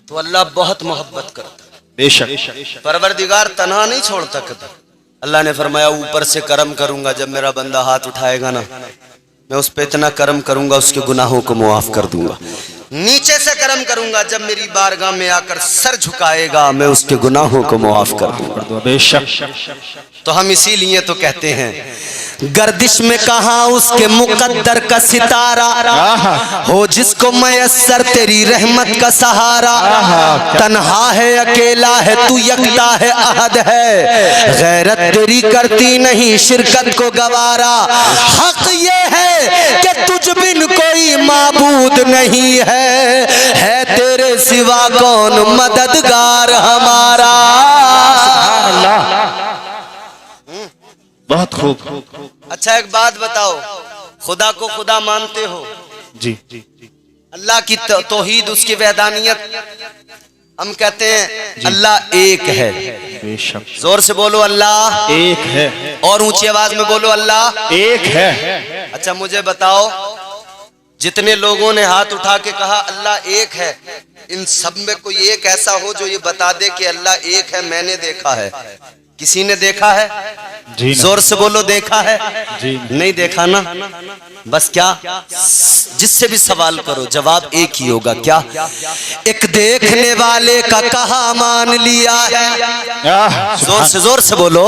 तो अल्लाह बहुत मोहब्बत करता है। बेशक परवरदिगार तन्हा नहीं छोड़ता कभी। अल्लाह ने फरमाया ऊपर से करम करूंगा, जब मेरा बंदा हाथ उठाएगा ना मैं उस पे इतना करम करूंगा उसके गुनाहों को मुआफ कर दूंगा। नीचे से करम करूंगा, जब मेरी बारगाह में आकर सर झुकाएगा मैं उसके गुनाहों को मुआफ कर दूंगा। बेशक। तो हम इसीलिए तो कहते हैं गर्दिश में कहा उसके मुकद्दर का सितारा, हो जिसको मयस्सर तेरी रहमत का सहारा। तन्हा है अकेला है तू यकता है अहद है, गैरत तेरी करती नहीं शिरकत को गवारा। हक ये है कि तुझ बिन कोई माबूद नहीं है तेरे सिवा कौन मददगार हमारा। बहुत खूब। अच्छा एक बात बताओ, खुदा को खुदा मानते हो? जी। अल्लाह की तौहीद उसकी वहदानियत हम कहते हैं अल्लाह एक है। बेशक। जोर से बोलो अल्लाह एक है। और ऊंची आवाज में बोलो अल्लाह एक है। अच्छा मुझे बताओ, जितने लोगों ने हाथ उठा के कहा अल्लाह एक है, इन सब में कोई एक ऐसा हो जो ये बता दे कि अल्लाह एक है? मैंने देखा है। किसी ने देखा है? जी जोर से बोलो देखा है? जी नहीं देखा ना? बस क्या जिससे भी सवाल करो जवाब एक ही होगा। क्या? एक देखने वाले का कहा मान लिया है। जोर से बोलो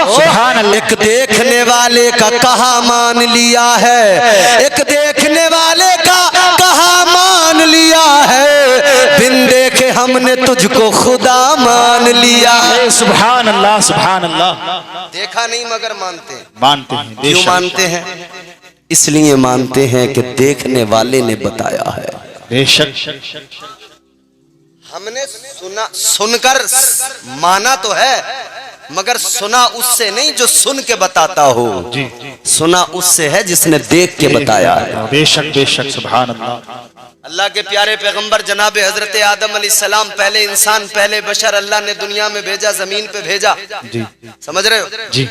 सुभान अल्लाह। एक देखने वाले का कहा मान लिया है, एक देखने वाले का कहा मान लिया है, बिन देखे हमने तुझको खुदा मान लिया है। सुभान अल्लाह सुभान अल्लाह। देखा नहीं मगर मानते हैं। क्यों मानते हैं? इसलिए मानते हैं कि देखने वाले ने बताया है। बेशक। हमने सुनकर माना तो है, मगर सुना उससे नहीं जो सुन के बताता हो। जी। सुना उससे है जिसने देख के बताया है। बेशक बेशक सुभान अल्लाह। अल्लाह के प्यारे पैगंबर जनाब हजरत आदम अलैहिस्सलाम पहले इंसान पहले बशर अल्लाह ने दुनिया में भेजा, जमीन पे भेजा। जी। समझ रहे हो? जी।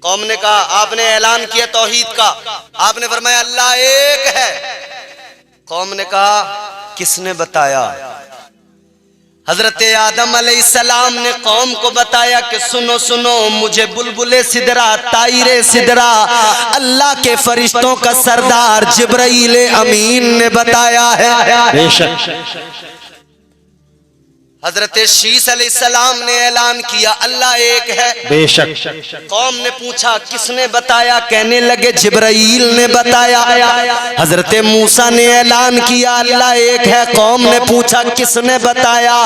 कौम ने कहा, आपने ऐलान किया तौहीद का, आपने फरमाया अल्लाह एक है। कौम ने कहा किसने बताया? हजरत आदम अलैहिस्सलाम ने कौम को बताया कि सुनो सुनो, मुझे बुलबुले सिदरा तायरे सिदरा अल्लाह के फरिश्तों का सरदार जिब्राईल अमीन ने बताया है। बेशक। हजरत शीस अलैहिस्सलाम ने ऐलान किया अल्लाह एक है। बेशक। कौम ने पूछा किसने बताया? कहने लगे जिब्राईल ने बताया। हजरत मूसा ने ऐलान किया अल्लाह एक है। कौम ने पूछा किसने बताया?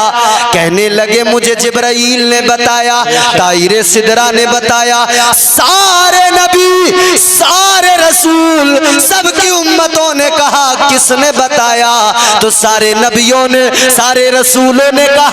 कहने लगे मुझे जिब्राईल ने बताया। तायरे सिदरा ने बताया। सारे नबी सारे रसूल सबकी उम्मतों ने कहा किसने बताया? तो सारे नबियों ने सारे रसूलों ने कहा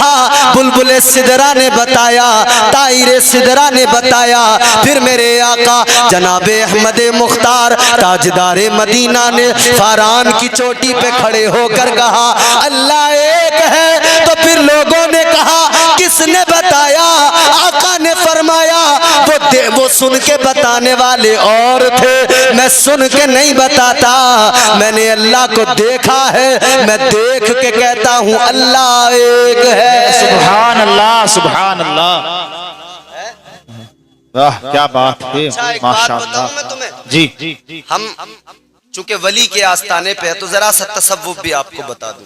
बुलबुले सिदरा ने बताया, तायरे सिदरा ने बताया। फिर मेरे आका जनाबे अहमद मुख्तार ताजदारे मदीना ने फारान की चोटी पे खड़े होकर कहा अल्लाह एक है। तो फिर लोगों ने कहा किसने बताया? आका ने फरमाया वो सुन के बताने वाले और थे, मैं सुन के नहीं बताता, मैंने अल्लाह को देखा है। मैं देख के कहता हूँ अल्लाह एक है। सुभान अल्लाह सुभान अल्लाह। वाह क्या बात है। अच्छा एक बात बताऊं मैं तुम्हें? जी। हम चूंकि वली के आस्थाने पे है तो जरा सा तसव्वुफ भी आपको बता दूं।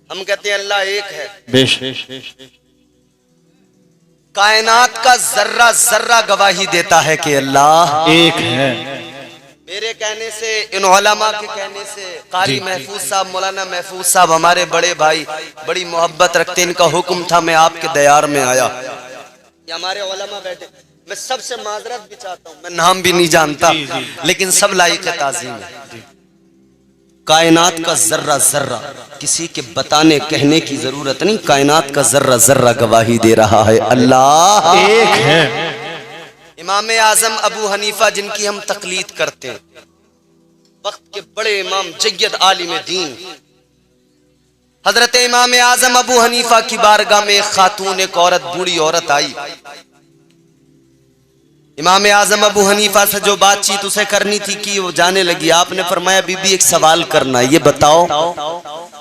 हम कहते हैं अल्लाह एक है। बेशक। कायनात का जर्रा जर्रा गवाही देता है कि अल्लाह एक है। मेरे कहने से, इन उलमा के कहने से, कारी महफूज साहब मौलाना महफूज साहब हमारे बड़े भाई बड़ी मोहब्बत रखते, इनका हुक्म था मैं आपके दयार में आया। ये हमारे उलमा बैठे, मैं सबसे माजरत भी चाहता हूँ, मैं नाम भी नहीं जानता लेकिन सब लायक ताज़ीम है। कायनात का जर्रा जर्रा किसी के बताने कहने की जरूरत नहीं, कायनात का जर्रा जर्रा गवाही दे रहा है अल्लाह एक है। इमाम आजम अबू हनीफा जिनकी हम तकलीद करते हैं, वक्त के बड़े इमाम जय्यद आलिम दीन, हजरत इमाम आजम अबू हनीफा की बारगाह में एक खातून, एक औरत, बूढ़ी औरत आई। इमाम आजम अबू हनीफा से जो बातचीत उसे करनी थी कि वो जाने लगी। आपने फरमाया बीबी एक सवाल करना, ये बताओ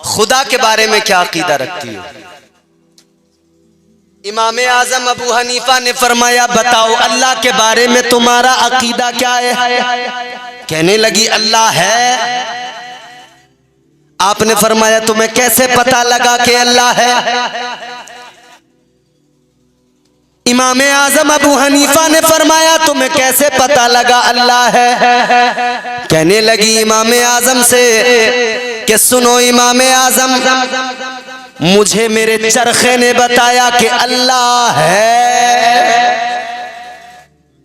खुदा के बारे में क्या अकीदा रखती हो? इमाम आजम अबू हनीफा ने फरमाया बताओ अल्लाह के बारे में तुम्हारा अकीदा क्या है? कहने लगी अल्लाह है। आपने फरमाया तुम्हें कैसे पता लगा कि अल्लाह है? इमाम आजम अबू हनीफा ने फरमाया तुम्हें कैसे पता लगा अल्लाह है? कहने लगी इमाम आजम से कि सुनो इमाम आजम, मुझे मेरे चरखे ने बताया कि अल्लाह है।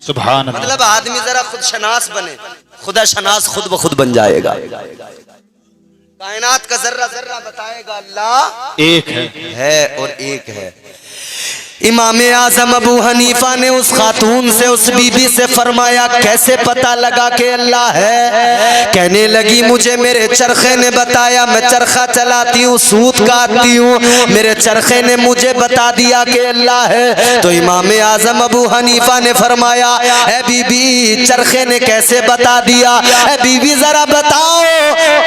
सुभान अल्लाह। मतलब आदमी जरा खुद शनास बने, खुदा शनास खुद ब खुद बन जाएगा। कायनात का जर्रा जर्रा बताएगा अल्लाह एक है और एक है। इमाम आजम अबू हनीफा ने उस खातून से, उस बीबी से फरमाया कैसे पता लगा कि अल्लाह है? कहने लगी मुझे मेरे चरखे ने बताया, मैं चरखा चलाती हूँ, सूत काटती हूँ, मेरे चरखे ने मुझे बता दिया कि अल्लाह है। तो इमाम आजम अबू हनीफा ने फरमाया ए बीबी चरखे ने कैसे बता दिया? ए बीबी जरा बताओ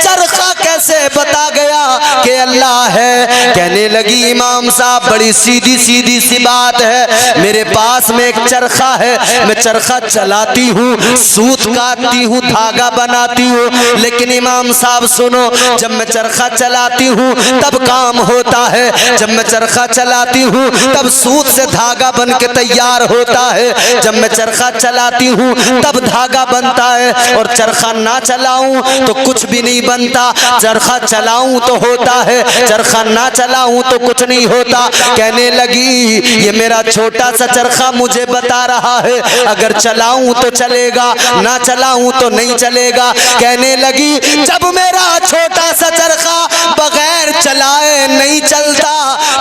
चरखा कैसे बता गया कि अल्लाह है? कहने लगी इमाम साहब बड़ी सीधी सीधी सी बात है, मेरे पास में एक चरखा है, मैं चरखा चलाती हूँ, सूत काटती हूँ, धागा बनाती हूँ, लेकिन इमाम साहब सुनो, जब मैं चरखा चलाती हूँ तब काम होता है, जब मैं चरखा चलाती हूँ तब सूत से धागा बन के तैयार होता है, जब मैं चरखा चलाती हूँ तब धागा बनता है, और चरखा ना चलाऊं तो कुछ भी नहीं बनता, चरखा चलाऊं तो होता है, चरखा ना चलाऊं तो कुछ नहीं होता। कहने लगी ये मेरा छोटा सा चरखा मुझे बता रहा है, अगर चलाऊं तो चलेगा, ना चलाऊं तो नहीं चलेगा। कहने लगी जब मेरा छोटा सा चरखा बगैर चलाए नहीं चलता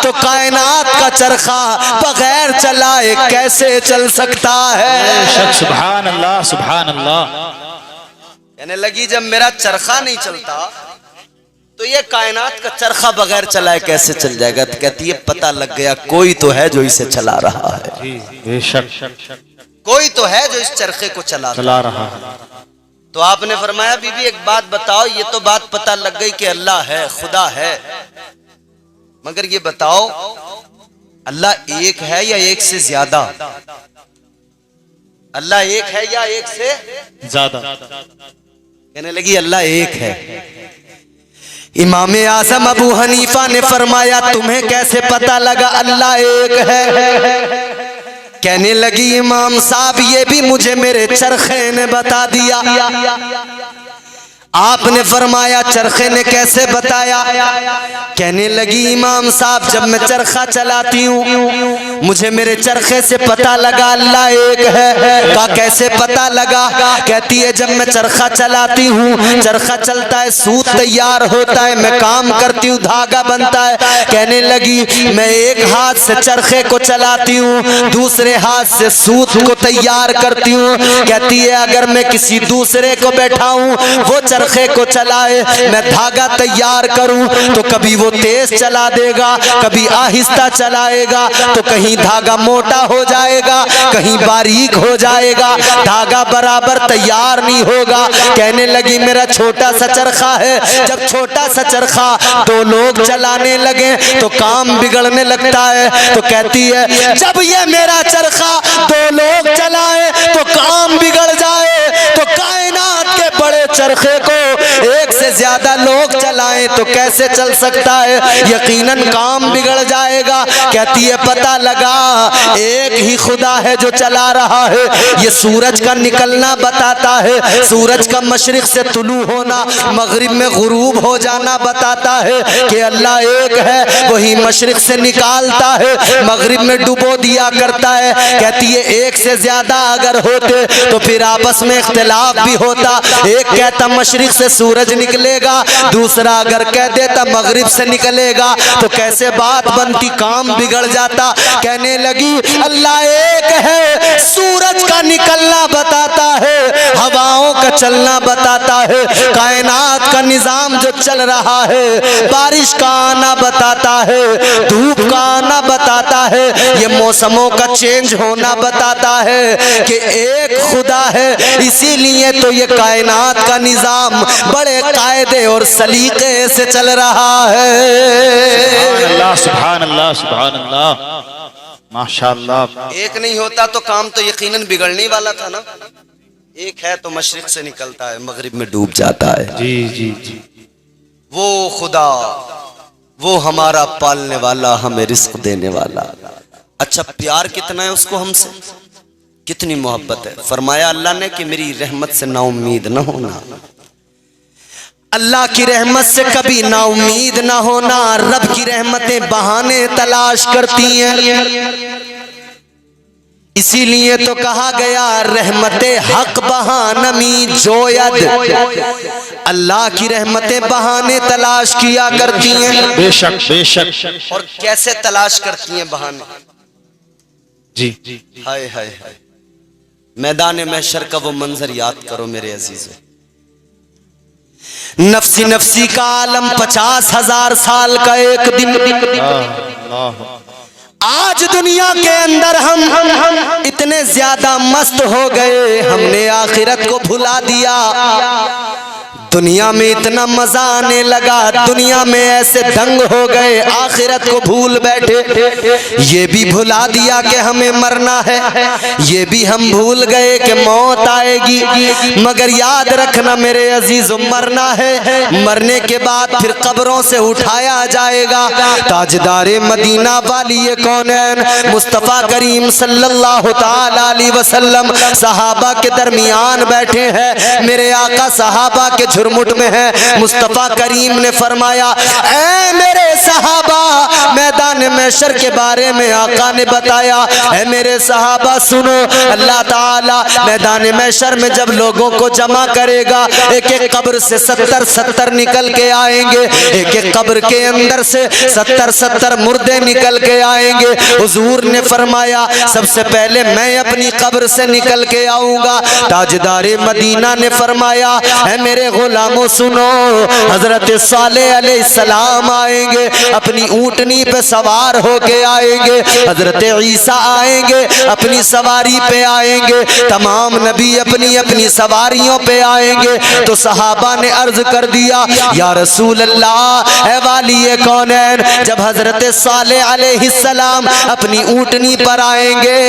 तो कायनात का चरखा बगैर चलाए कैसे चल सकता है? सुभान अल्लाह सुभान अल्लाह। कहने लगी जब मेरा चरखा नहीं चलता तो ये कायनात का चरखा बगैर चलाए कैसे चल जाएगा? तो कहती है पता लग गया कोई तो है जो इसे चला रहा है, बेशक कोई तो है जो इस चरखे को चला रहा है। तो आपने फरमाया बीबी एक बात बताओ, ये तो बात पता लग गई कि अल्लाह है, खुदा है, मगर ये बताओ अल्लाह एक है या एक से ज्यादा? अल्लाह एक है या एक से ज्यादा? कहने लगी अल्लाह एक है। इमाम आजम अबू हनीफा ने फरमाया तुम्हें कैसे पता लगा अल्लाह एक है? कहने लगी इमाम साहब ये भी मुझे मेरे चरखे ने बता दिया। आपने फरमाया चरखे ने कैसे बताया? कहने लगी इमाम साहब जब मैं चरखा चलाती हूँ मुझे मेरे चरखे से पता लगा अल्लाह एक है। का कैसे पता लगा? कहती है जब मैं चरखा चलाती हूँ, चरखा चलता है, सूत तैयार होता है, मैं काम करती हूँ, धागा बनता है। कहने लगी मैं एक हाथ से चरखे को चलाती हूँ, दूसरे हाथ से सूत को तैयार करती हूँ। कहती है अगर मैं किसी दूसरे को बैठाऊं वो चरखे को चलाए, मैं धागा तैयार करूं तो कभी वो तेज चला देगा, कभी आहिस्ता चलाएगा, तो कहीं धागा मोटा हो जाएगा, कहीं बारीक हो जाएगा, धागा बराबर तैयार नहीं होगा। कहने लगी मेरा छोटा सा चरखा है, जब छोटा सा चरखा दो लोग चलाने लगे तो काम बिगड़ने लगता है। तो कहती है जब ये मेरा चरखा दो लोग चलाए तो काम बिगड़ जाए, तो कायनात के बड़े चरखे को एक से ज्यादा लोग चलाएं तो कैसे चल सकता है? यकीनन काम बिगड़ जाएगा। कहती है पता लगा एक ही खुदा है जो चला रहा है। ये सूरज का निकलना बताता है, सूरज का मशरिक से तुलू होना, मगरिब में गुरूब हो जाना बताता है कि अल्लाह एक है। वही मशरिक से निकालता है, मगरिब में डुबो दिया करता है। कहती है एक से ज्यादा अगर होते तो फिर आपस में इख्तिलाफ भी होता, एक कहता मशरिक से सूरज निकलेगा, दूसरा अगर कह देता मगरिब से निकलेगा, तो कैसे बात बनती, काम बिगड़ बिगड़ जाता। कहने लगी अल्लाह एक है, सूरज का निकलना बताता है, हवाओं का चलना बताता है, कायनात का निजाम जो चल रहा है, बारिश का आना बताता है, धूप का आना बताता है, ये मौसमों का चेंज होना बताता है कि एक खुदा है। इसीलिए तो ये कायनात का निजाम बड़े कायदे और सलीके से चल रहा है। अल्लाह सुभान अल्लाह सुभान अल्लाह माशाअल्लाह। एक नहीं होता तो काम तो यकीनन बिगड़ने वाला था ना। एक है तो मशरिक से निकलता है, मगरिब में डूब जाता है। जी जी जी। वो खुदा, वो हमारा पालने वाला, हमें रिस्क देने वाला। अच्छा प्यार कितना है उसको हमसे, कितनी मोहब्बत है। फरमाया अल्लाह ने कि मेरी रहमत से नाउम्मीद न होना, अल्लाह की रहमत से कभी नाउम्मीद ना होना। रब की रहमतें बहाने तलाश करती हैं, इसीलिए तो कहा गया रहमते हक बहानमी जोयद, अल्लाह की रहमतें बहाने तलाश किया करती हैं। बेशक बेशक। और कैसे तलाश करती हैं बहाने? जी। हाय हाय हाय, मैदान महशर का वो मंजर याद करो मेरे अजीजों। नफसी नफसी का आलम 50,000 साल का एक दिन। आज दुनिया के अंदर हम इतने ज्यादा मस्त हो गए, हमने आखिरत को भुला दिया। दुनिया में इतना मजा आने लगा, दुनिया में ऐसे दंग हो गए, आखिरत को भूल बैठे। ये भी भुला दिया कि हमें मरना है, ये भी हम भूल गए कि मौत आएगी। मगर याद रखना मेरे अजीजों, मरना है, मरने के बाद फिर कब्रों से उठाया जाएगा। ताजदारे मदीना वाली ये कौनैन मुस्तफ़ा करीम सल्लल्लाहु ताला अलैहि वसल्लम सहाबा के दरमियान बैठे हैं। मेरे आका सहाबा के झुरमुट में है। मुस्तफ़ा करीम ने फरमाया, ऐ मेरे सहाबा, मैदान महशर के बारे में आका ने बताया, ऐ मेरे सहाबा सुनो, अल्लाह ताला मैदान महशर में जब लोगों को जमा करेगा, एक एक कब्र से 70 निकल के आएंगे, एक एक कब्र के अंदर से 70 मुर्दे निकल के आएंगे। हुजूर ने फरमाया सबसे पहले मैं अपनी कब्र से निकल के आऊंगा। ताजदारे मदीना ने फरमाया, ऐ मेरे गुलामों सुनो, हजरत सालेह अलैहिस्सलाम आएंगे, अपनी ऊंटनी पे सवार होके आएंगे। हजरत ईसा आएंगे, अपनी सवारी पे आएंगे। तमाम नबी अपनी अपनी सवारियों पे आएंगे। तो सहाबा ने अर्ज कर दिया, या रसूल अल्लाह, ऐ वाली कौनैन, जब हजरत सालेह अलैहिस्सलाम अपनी ऊंटनी पर आएंगे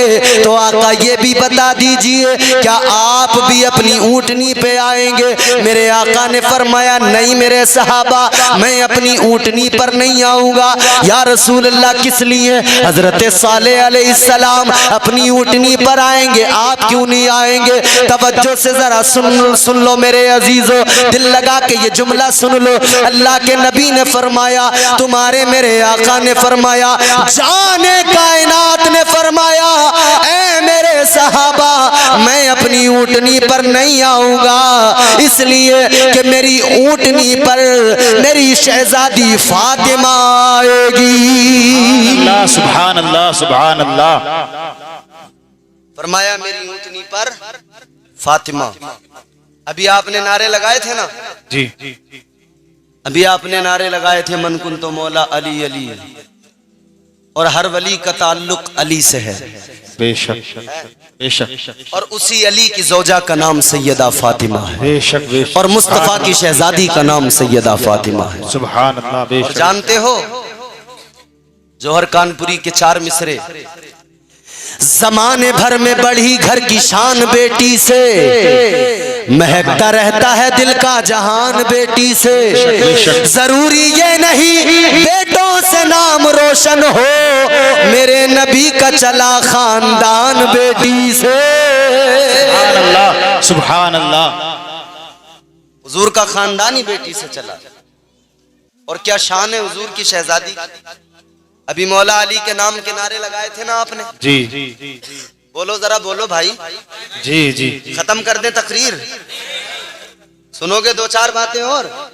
तो आका ये भी बता दीजिए, क्या आप भी अपनी ऊंटनी पे आएंगे? मेरे आका ने फरमाया, नहीं मेरे सहाबा, मैं अपनी ऊंटनी पर नहीं आऊंगा। या रसूल अल्लाह किस लिए? हजरत सालेह अलैहिस्सलाम अपनी ऊंटनी पर आएंगे, आप क्यों नहीं आएंगे? तवज्जो से जरा सुन लो मेरे अजीजों, दिल लगा के ये जुमला सुन लो। अल्लाह के नबी ने फरमाया, तुम्हारे मेरे आका ने फरमाया, जाने कायनात ने फरमाया, ऐ मेरे सहाबा, मैं अपनी ऊंटनी पर नहीं आऊंगा, इसलिए कि मेरी ऊंटनी पर मेरी शहजादी फातिमा आएगी। अल्लाह सुभान अल्लाह सुभान अल्लाह। फरमाया मेरी ऊंटनी पर फातिमा। अभी आपने नारे लगाए थे ना? जी। अभी आपने नारे लगाए थे, मन कुन तो मौला अली अली, और हर वली का ताल्लुक अली से है। बेशक बेशक। और उसी अली की ज़ौजा का नाम सैयदा फातिमा है। बेशक बेशक। और मुस्तफ़ा की शहजादी का नाम सैयदा फातिमा है। सुभान अल्लाह। बेशक। जानते हो जौहर कानपुरी के 4 मिसरे, जमाने भर में बढ़ी घर की शान बेटी से, महकता रहता है दिल का जहान बेटी से। जरूरी ये नहीं बेटों से नाम रोशन हो, मेरे नबी का चला खानदान बेटी से। सुभान अल्लाह सुभान अल्लाह। हुजूर का खानदान ही बेटी से चला। और क्या शान है हुजूर की शहजादी। अभी मौला अली के नाम के नारे लगाए थे ना आपने? जी। बोलो जरा, बोलो भाई। जी जी। खत्म कर दें तकरीर, सुनोगे 2-4 बातें और?